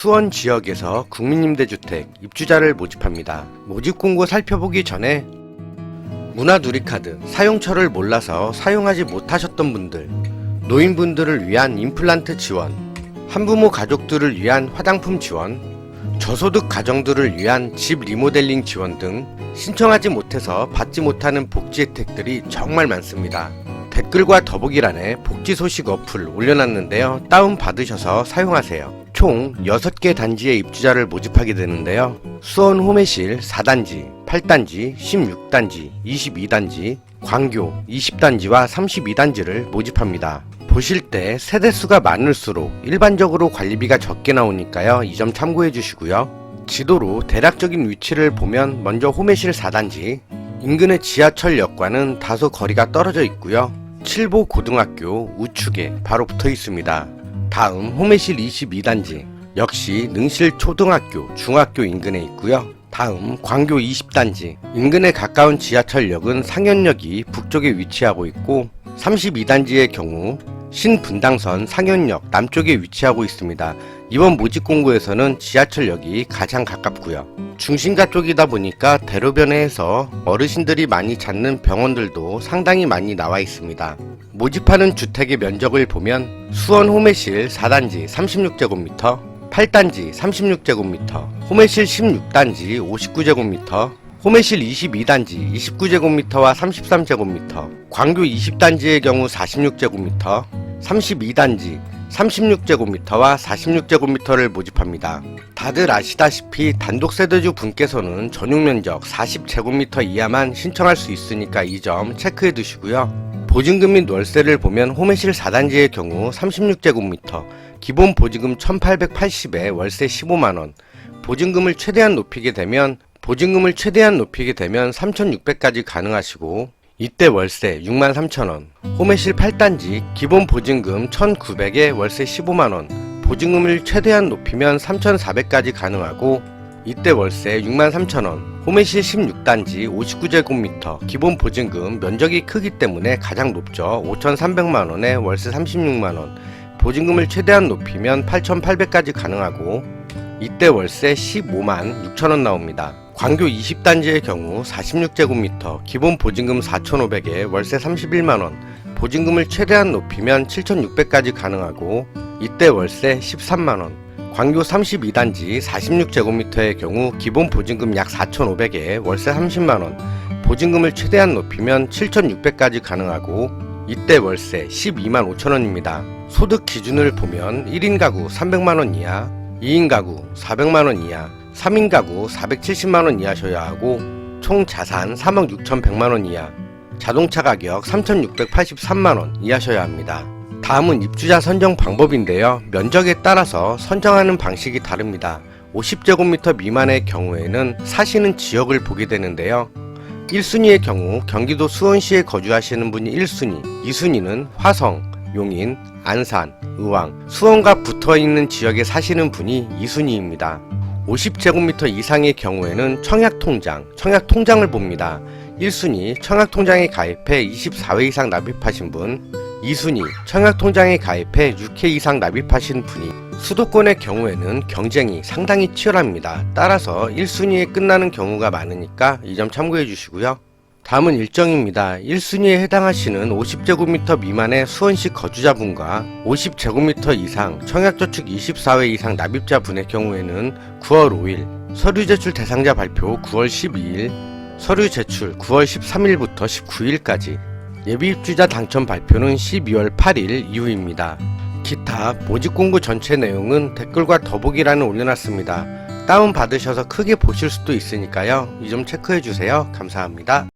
수원 지역에서 국민임대주택 입주자를 모집합니다. 모집 공고 살펴보기 전에 문화누리카드 사용처를 몰라서 사용하지 못하셨던 분들, 노인분들을 위한 임플란트 지원, 한부모 가족들을 위한 화장품 지원, 저소득 가정들을 위한 집 리모델링 지원 등 신청하지 못해서 받지 못하는 복지 혜택들이 정말 많습니다. 댓글과 더보기란에 복지 소식 어플 올려놨는데요. 다운받으셔서 사용하세요. 총 6개 단지의 입주자를 모집하게 되는데요. 수원 호매실 4단지, 8단지, 16단지, 22단지, 광교 20단지와 32단지를 모집합니다. 보실 때 세대수가 많을수록 일반적으로 관리비가 적게 나오니까요. 이 점 참고해 주시고요. 지도로 대략적인 위치를 보면 먼저 호매실 4단지, 인근의 지하철역과는 다소 거리가 떨어져 있고요. 칠보 고등학교 우측에 바로 붙어 있습니다. 다음 호매실 22단지, 역시 능실 초등학교 중학교 인근에 있고요. 다음 광교 20단지, 인근에 가까운 지하철역은 상현역이 북쪽에 위치하고 있고 32단지의 경우 신분당선 상현역 남쪽에 위치하고 있습니다. 이번 모집 공고에서는 지하철역이 가장 가깝고요. 중심가 쪽이다 보니까 대로변에 해서 어르신들이 많이 찾는 병원들도 상당히 많이 나와 있습니다. 모집하는 주택의 면적을 보면 수원 호매실 4단지 36제곱미터, 8단지 36제곱미터, 호매실 16단지 59제곱미터, 호매실 22단지 29제곱미터와 33제곱미터, 광교 20단지의 경우 46제곱미터, 32단지 36제곱미터와 46제곱미터를 모집합니다. 다들 아시다시피 단독세대주 분께서는 전용면적 40제곱미터 이하만 신청할 수 있으니까 이 점 체크해 두시고요. 보증금 및 월세를 보면 호매실 4단지의 경우 36제곱미터, 기본 보증금 1880에 월세 15만원, 보증금을 최대한 높이게 되면 3,600까지 가능하시고 이때 월세 63,000원, 호매실 8단지 기본 보증금 1,900에 월세 15만원, 보증금을 최대한 높이면 3,400까지 가능하고 이때 월세 63,000원, 호매실 16단지 59제곱미터 기본 보증금 면적이 크기 때문에 가장 높죠. 5,300만원에 월세 36만원, 보증금을 최대한 높이면 8,800까지 가능하고 이때 월세 15만 6천원 나옵니다. 광교 20단지의 경우 46제곱미터, 기본 보증금 4,500에 월세 31만원, 보증금을 최대한 높이면 7,600까지 가능하고 이때 월세 13만원, 광교 32단지 46제곱미터의 경우 기본 보증금 약 4,500에 월세 30만원, 보증금을 최대한 높이면 7,600까지 가능하고 이때 월세 12만 5천원입니다. 소득 기준을 보면 1인 가구 300만원 이하, 2인 가구 400만원 이하, 3인 가구 470만원 이하셔야 하고 총 자산 3억 6,100만원 이하, 자동차 가격 3,683만원 이하셔야 합니다. 다음은 입주자 선정 방법인데요. 면적에 따라서 선정하는 방식이 다릅니다. 50제곱미터 미만의 경우에는 사시는 지역을 보게 되는데요. 1순위의 경우 경기도 수원시에 거주하시는 분이 1순위, 2순위는 화성, 용인, 안산, 의왕, 수원과 붙어있는 지역에 사시는 분이 2순위입니다. 50제곱미터 이상의 경우에는 청약통장을 봅니다. 1순위 청약통장에 가입해 24회 이상 납입하신 분, 2순위 청약통장에 가입해 6회 이상 납입하신 분이 수도권의 경우에는 경쟁이 상당히 치열합니다. 따라서 1순위에 끝나는 경우가 많으니까 이 점 참고해 주시고요. 다음은 일정입니다. 1순위에 해당하시는 50제곱미터 미만의 수원시 거주자분과 50제곱미터 이상 청약저축 24회 이상 납입자분의 경우에는 9월 5일, 서류 제출 대상자 발표 9월 12일, 서류 제출 9월 13일부터 19일까지, 예비입주자 당첨 발표는 12월 8일 이후입니다. 기타 모집공고 전체 내용은 댓글과 더보기란에 올려놨습니다. 다운받으셔서 크게 보실 수도 있으니까요. 이 점 체크해주세요. 감사합니다.